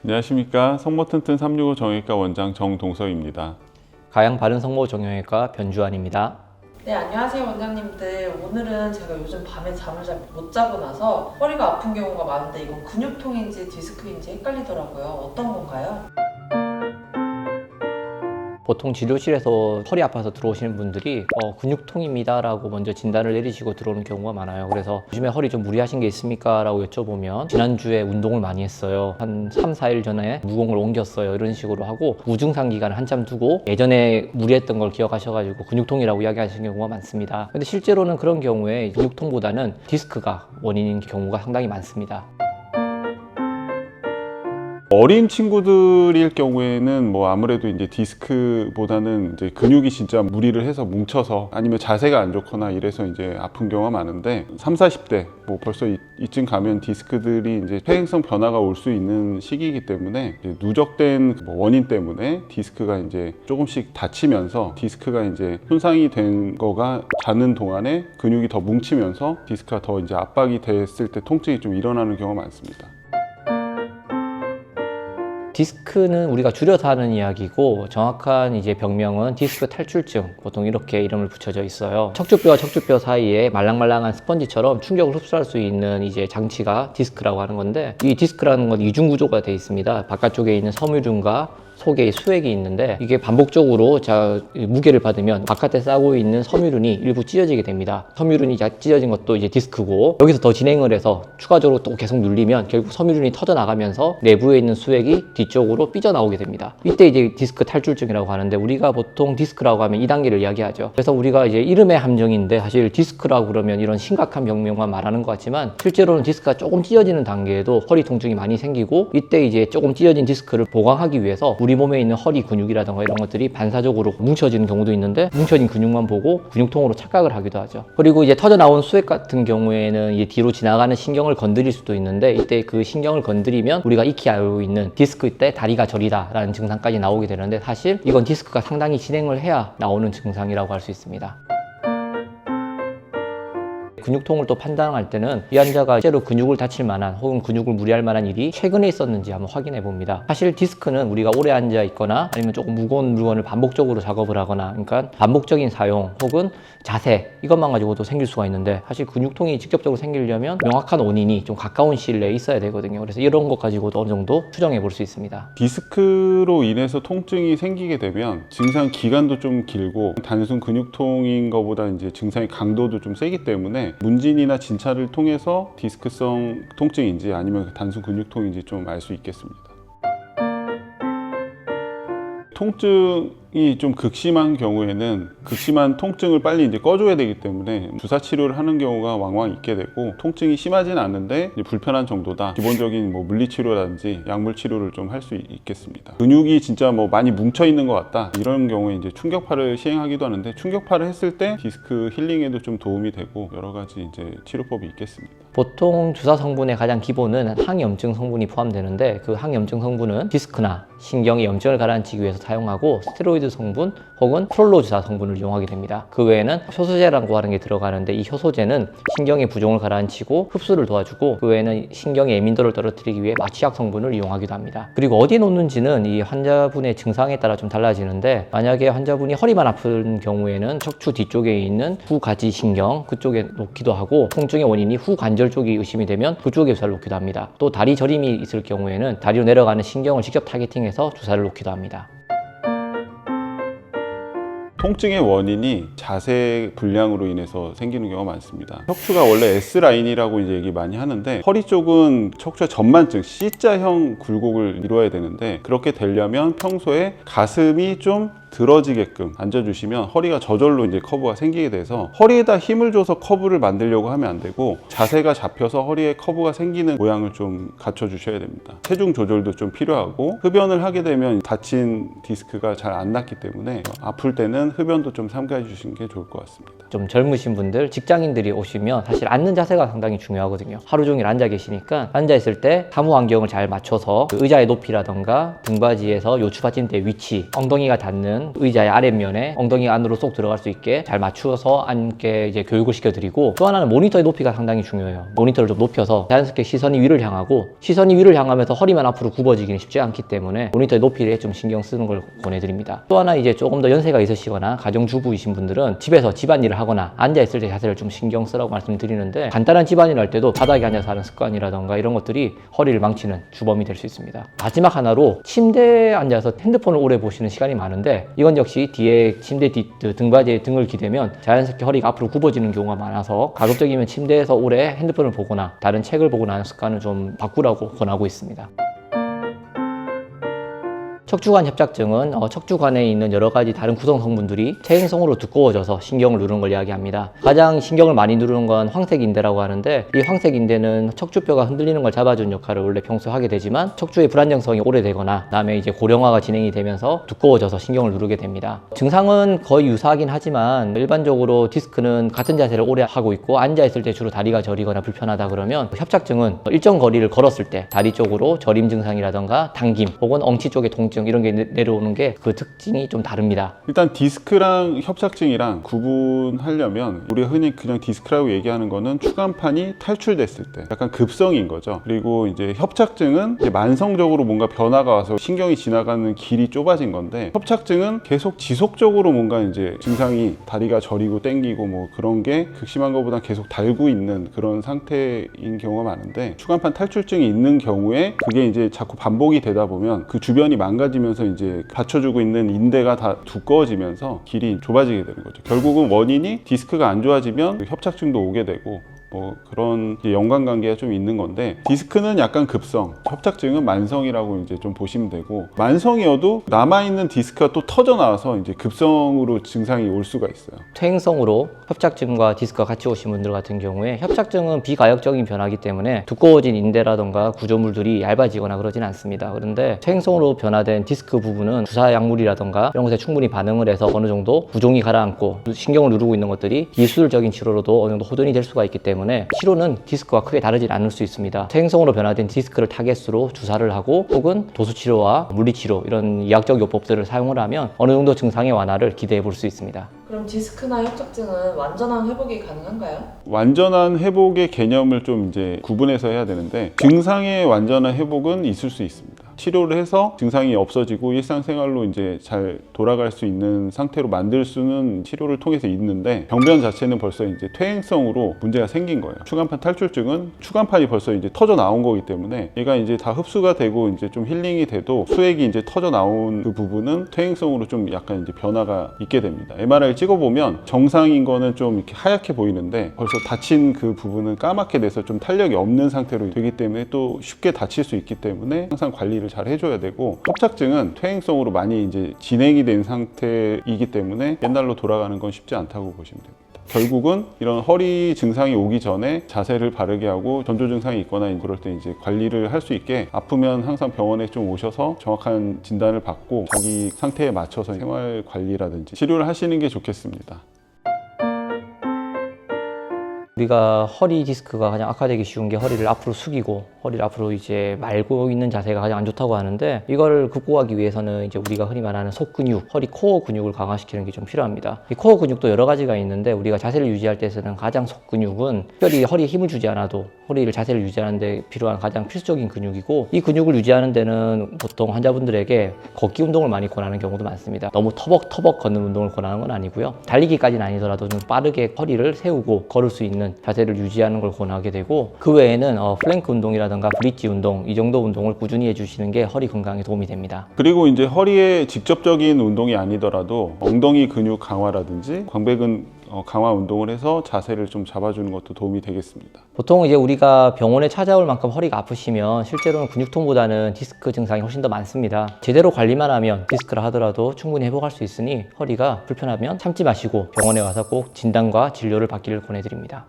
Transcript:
안녕하십니까. 성모 튼튼 365 정형외과 원장 정동석입니다. 가양 바른 성모 정형외과 변주환입니다. 네, 안녕하세요 원장님들. 오늘은 제가 요즘 밤에 잠을 잘 못 자고 나서 허리가 아픈 경우가 많은데 이건 근육통인지 디스크인지 헷갈리더라고요. 어떤 건가요? 보통 진료실에서 허리 아파서 들어오시는 분들이 근육통입니다 라고 먼저 진단을 내리시고 들어오는 경우가 많아요. 그래서 요즘에 허리 좀 무리하신 게 있습니까? 라고 여쭤보면 지난주에 운동을 많이 했어요. 한 3, 4일 전에 무공을 옮겼어요. 이런 식으로 하고 무증상 기간을 한참 두고 예전에 무리했던 걸 기억하셔가지고 근육통이라고 이야기하시는 경우가 많습니다. 근데 실제로는 그런 경우에 근육통보다는 디스크가 원인인 경우가 상당히 많습니다. 어린 친구들일 경우에는 아무래도 이제 디스크보다는 이제 근육이 진짜 무리를 해서 뭉쳐서 아니면 자세가 안 좋거나 이래서 이제 아픈 경우가 많은데 3, 40대 벌써 이쯤 가면 디스크들이 이제 퇴행성 변화가 올 수 있는 시기이기 때문에 이제 누적된 원인 때문에 디스크가 이제 조금씩 다치면서 디스크가 이제 손상이 된 거가 자는 동안에 근육이 더 뭉치면서 디스크가 더 이제 압박이 됐을 때 통증이 좀 일어나는 경우가 많습니다. 디스크는 우리가 줄여서 하는 이야기고 정확한 이제 병명은 디스크 탈출증, 보통 이렇게 이름을 붙여져 있어요. 척추뼈와 척추뼈 사이에 말랑말랑한 스펀지처럼 충격을 흡수할 수 있는 이제 장치가 디스크라고 하는 건데, 이 디스크라는 건 이중 구조가 되어 있습니다. 바깥쪽에 있는 섬유륜과 속에 수액이 있는데, 이게 반복적으로 무게를 받으면 바깥에 싸고 있는 섬유륜이 일부 찢어지게 됩니다. 섬유륜이 찢어진 것도 이제 디스크고, 여기서 더 진행을 해서 추가적으로 또 계속 눌리면 결국 섬유륜이 터져 나가면서 내부에 있는 수액이 뒤쪽으로 삐져나오게 됩니다. 이때 이제 디스크 탈출증이라고 하는데, 우리가 보통 디스크라고 하면 2단계를 이야기하죠. 그래서 우리가 이제 이름의 함정인데, 사실 디스크라고 그러면 이런 심각한 병명만 말하는 것 같지만 실제로는 디스크가 조금 찢어지는 단계에도 허리 통증이 많이 생기고, 이때 이제 조금 찢어진 디스크를 보강하기 위해서 우리 몸에 있는 허리 근육이라던가 이런 것들이 반사적으로 뭉쳐지는 경우도 있는데, 뭉쳐진 근육만 보고 근육통으로 착각을 하기도 하죠. 그리고 이제 터져 나온 수액 같은 경우에는 이제 뒤로 지나가는 신경을 건드릴 수도 있는데, 이때 그 신경을 건드리면 우리가 익히 알고 있는 디스크 때 다리가 저리다 라는 증상까지 나오게 되는데, 사실 이건 디스크가 상당히 진행을 해야 나오는 증상이라고 할 수 있습니다. 근육통을 또 판단할 때는 이 환자가 실제로 근육을 다칠 만한 혹은 근육을 무리할 만한 일이 최근에 있었는지 한번 확인해 봅니다. 사실 디스크는 우리가 오래 앉아 있거나 아니면 조금 무거운 물건을 반복적으로 작업을 하거나, 그러니까 반복적인 사용 혹은 자세, 이것만 가지고도 생길 수가 있는데, 사실 근육통이 직접적으로 생기려면 명확한 원인이 좀 가까운 시일 내에 있어야 되거든요. 그래서 이런 것 가지고도 어느 정도 추정해 볼 수 있습니다. 디스크로 인해서 통증이 생기게 되면 증상 기간도 좀 길고, 단순 근육통인 것보다 이제 증상의 강도도 좀 세기 때문에 문진이나 진찰을 통해서 디스크성 통증인지 아니면 단순 근육통인지 좀 알 수 있겠습니다. 통증이 좀 극심한 경우에는 극심한 통증을 빨리 이제 꺼줘야 되기 때문에 주사 치료를 하는 경우가 왕왕 있게 되고, 통증이 심하지는 않은데 이제 불편한 정도다. 기본적인 물리 치료라든지 약물 치료를 좀 할 수 있겠습니다. 근육이 진짜 많이 뭉쳐 있는 것 같다, 이런 경우에 이제 충격파를 시행하기도 하는데, 충격파를 했을 때 디스크 힐링에도 좀 도움이 되고 여러 가지 이제 치료법이 있겠습니다. 보통 주사 성분의 가장 기본은 항염증 성분이 포함되는데, 그 항염증 성분은 디스크나 신경의 염증을 가라앉히기 위해서 사용하고, 스테로이드 성분 혹은 프롤로 주사 성분을 이용하게 됩니다. 그 외에는 효소제라고 하는 게 들어가는데, 이 효소제는 신경의 부종을 가라앉히고 흡수를 도와주고, 그 외에는 신경의 예민도를 떨어뜨리기 위해 마취약 성분을 이용하기도 합니다. 그리고 어디에 놓는지는 이 환자분의 증상에 따라 좀 달라지는데, 만약에 환자분이 허리만 아픈 경우에는 척추 뒤쪽에 있는 후가지 신경 그쪽에 놓기도 하고, 통증의 원인이 후관절 쪽이 의심이 되면 그쪽에 주사를 놓기도 합니다. 또 다리 저림이 있을 경우에는 다리로 내려가는 신경을 직접 타겟팅해서 주사를 놓기도 합니다. 통증의 원인이 자세 불량으로 인해서 생기는 경우가 많습니다. 척추가 원래 S라인이라고 이제 얘기 많이 하는데, 허리 쪽은 척추의 전만증 C자형 굴곡을 이루어야 되는데, 그렇게 되려면 평소에 가슴이 좀 들어지게끔 앉아주시면 허리가 저절로 이제 커브가 생기게 돼서, 허리에다 힘을 줘서 커브를 만들려고 하면 안 되고 자세가 잡혀서 허리에 커브가 생기는 모양을 좀 갖춰주셔야 됩니다. 체중 조절도 좀 필요하고, 흡연을 하게 되면 다친 디스크가 잘 안 낫기 때문에 아플 때는 흡연도 좀 삼가해 주시는 게 좋을 것 같습니다. 좀 젊으신 분들, 직장인들이 오시면 사실 앉는 자세가 상당히 중요하거든요. 하루 종일 앉아 계시니까 앉아 있을 때 사무 환경을 잘 맞춰서 그 의자의 높이라던가 등받이에서 요추 받침대 위치, 엉덩이가 닿는 있는 의자의 아랫면에 엉덩이 안으로 쏙 들어갈 수 있게 잘 맞추어서 앉게 이제 교육을 시켜드리고, 또 하나는 모니터의 높이가 상당히 중요해요. 모니터를 좀 높여서 자연스럽게 시선이 위를 향하고, 시선이 위를 향하면서 허리만 앞으로 굽어지기는 쉽지 않기 때문에 모니터의 높이에 좀 신경 쓰는 걸 권해드립니다. 또 하나 이제 조금 더 연세가 있으시거나 가정주부이신 분들은 집에서 집안일을 하거나 앉아있을 때 자세를 좀 신경 쓰라고 말씀드리는데, 간단한 집안일 할 때도 바닥에 앉아서 하는 습관이라던가 이런 것들이 허리를 망치는 주범이 될 수 있습니다. 마지막 하나로, 침대에 앉아서 핸드폰을 오래 보시는 시간이 많은데, 이건 역시 뒤에 침대 등받이에 등을 기대면 자연스럽게 허리가 앞으로 굽어지는 경우가 많아서 가급적이면 침대에서 오래 핸드폰을 보거나 다른 책을 보거나 하는 습관을 좀 바꾸라고 권하고 있습니다. 척추관 협착증은 척추관에 있는 여러 가지 다른 구성 성분들이 퇴행성으로 두꺼워져서 신경을 누르는 걸 이야기합니다. 가장 신경을 많이 누르는 건 황색인대라고 하는데, 이 황색인대는 척추뼈가 흔들리는 걸 잡아주는 역할을 원래 평소에 하게 되지만, 척추의 불안정성이 오래되거나 그다음에 이제 고령화가 진행이 되면서 두꺼워져서 신경을 누르게 됩니다. 증상은 거의 유사하긴 하지만, 일반적으로 디스크는 같은 자세를 오래 하고 있고 앉아있을 때 주로 다리가 저리거나 불편하다 그러면, 협착증은 일정 거리를 걸었을 때 다리 쪽으로 저림 증상이라던가 당김 혹은 엉치 쪽의 통증, 이런 게 내려오는 게 그 특징이 좀 다릅니다. 일단 디스크랑 협착증이랑 구분하려면, 우리가 흔히 그냥 디스크라고 얘기하는 거는 추간판이 탈출됐을 때 약간 급성인 거죠. 그리고 이제 협착증은 이제 만성적으로 뭔가 변화가 와서 신경이 지나가는 길이 좁아진 건데, 협착증은 계속 지속적으로 뭔가 이제 증상이 다리가 저리고 땡기고 뭐 그런 게 극심한 것보다 계속 달고 있는 그런 상태인 경우가 많은데, 추간판 탈출증이 있는 경우에 그게 이제 자꾸 반복이 되다 보면 그 주변이 망가지면서 이제 받쳐주고 있는 인대가 다 두꺼워지면서 길이 좁아지게 되는 거죠. 결국은 원인이 디스크가 안 좋아지면 협착증도 오게 되고, 뭐 그런 연관관계가 좀 있는 건데, 디스크는 약간 급성, 협착증은 만성이라고 이제 좀 보시면 되고, 만성이어도 남아있는 디스크가 또 터져 나와서 이제 급성으로 증상이 올 수가 있어요. 퇴행성으로 협착증과 디스크가 같이 오신 분들 같은 경우에, 협착증은 비가역적인 변화이기 때문에 두꺼워진 인대라던가 구조물들이 얇아지거나 그러진 않습니다. 그런데 퇴행성으로 변화된 디스크 부분은 주사 약물이라던가 이런 것에 충분히 반응을 해서 어느 정도 부종이 가라앉고 신경을 누르고 있는 것들이 비수술적인 치료로도 어느 정도 호전이 될 수가 있기 때문에 치료는 디스크와 크게 다르지 않을 수 있습니다. 퇴행성으로 변화된 디스크를 타겟으로 주사를 하고, 혹은 도수치료와 물리치료, 이런 이학적 요법들을 사용을 하면 어느 정도 증상의 완화를 기대해 볼 수 있습니다. 그럼 디스크나 협착증은 완전한 회복이 가능한가요? 완전한 회복의 개념을 좀 이제 구분해서 해야 되는데, 증상의 완전한 회복은 있을 수 있습니다. 치료를 해서 증상이 없어지고 일상생활로 이제 잘 돌아갈 수 있는 상태로 만들 수는 치료를 통해서 있는데, 병변 자체는 벌써 이제 퇴행성으로 문제가 생긴 거예요. 추간판 탈출증은 추간판이 벌써 이제 터져 나온 거기 때문에, 얘가 이제 다 흡수가 되고 이제 좀 힐링이 돼도 수액이 이제 터져 나온 그 부분은 퇴행성으로 좀 약간 이제 변화가 있게 됩니다. MRI 찍어보면 정상인 거는 좀 이렇게 하얗게 보이는데, 벌써 다친 그 부분은 까맣게 돼서 좀 탄력이 없는 상태로 되기 때문에 또 쉽게 다칠 수 있기 때문에 항상 관리를 잘 해줘야 되고, 협착증은 퇴행성으로 많이 이제 진행이 된 상태이기 때문에 옛날로 돌아가는 건 쉽지 않다고 보시면 됩니다. 결국은 이런 허리 증상이 오기 전에 자세를 바르게 하고, 전조 증상이 있거나 그럴 때 이제 관리를 할 수 있게, 아프면 항상 병원에 좀 오셔서 정확한 진단을 받고 자기 상태에 맞춰서 생활 관리라든지 치료를 하시는 게 좋겠습니다. 우리가 허리 디스크가 가장 악화되기 쉬운 게 허리를 앞으로 숙이고 허리를 앞으로 이제 말고 있는 자세가 가장 안 좋다고 하는데, 이걸 극복하기 위해서는 이제 우리가 흔히 말하는 속근육, 허리 코어 근육을 강화시키는 게 좀 필요합니다. 이 코어 근육도 여러 가지가 있는데, 우리가 자세를 유지할 때 쓰는 가장 속근육은 특별히 허리에 힘을 주지 않아도 허리를 자세를 유지하는 데 필요한 가장 필수적인 근육이고, 이 근육을 유지하는 데는 보통 환자분들에게 걷기 운동을 많이 권하는 경우도 많습니다. 너무 터벅터벅 걷는 운동을 권하는 건 아니고요, 달리기까지는 아니더라도 좀 빠르게 허리를 세우고 걸을 수 있는 자세를 유지하는 걸 권하게 되고, 그 외에는 플랭크 운동이라든가 브릿지 운동, 이 정도 운동을 꾸준히 해주시는 게 허리 건강에 도움이 됩니다. 그리고 이제 허리에 직접적인 운동이 아니더라도 엉덩이 근육 강화라든지 광배근 강화 운동을 해서 자세를 좀 잡아주는 것도 도움이 되겠습니다. 보통 이제 우리가 병원에 찾아올 만큼 허리가 아프시면 실제로는 근육통보다는 디스크 증상이 훨씬 더 많습니다. 제대로 관리만 하면 디스크라 하더라도 충분히 회복할 수 있으니, 허리가 불편하면 참지 마시고 병원에 와서 꼭 진단과 진료를 받기를 권해드립니다.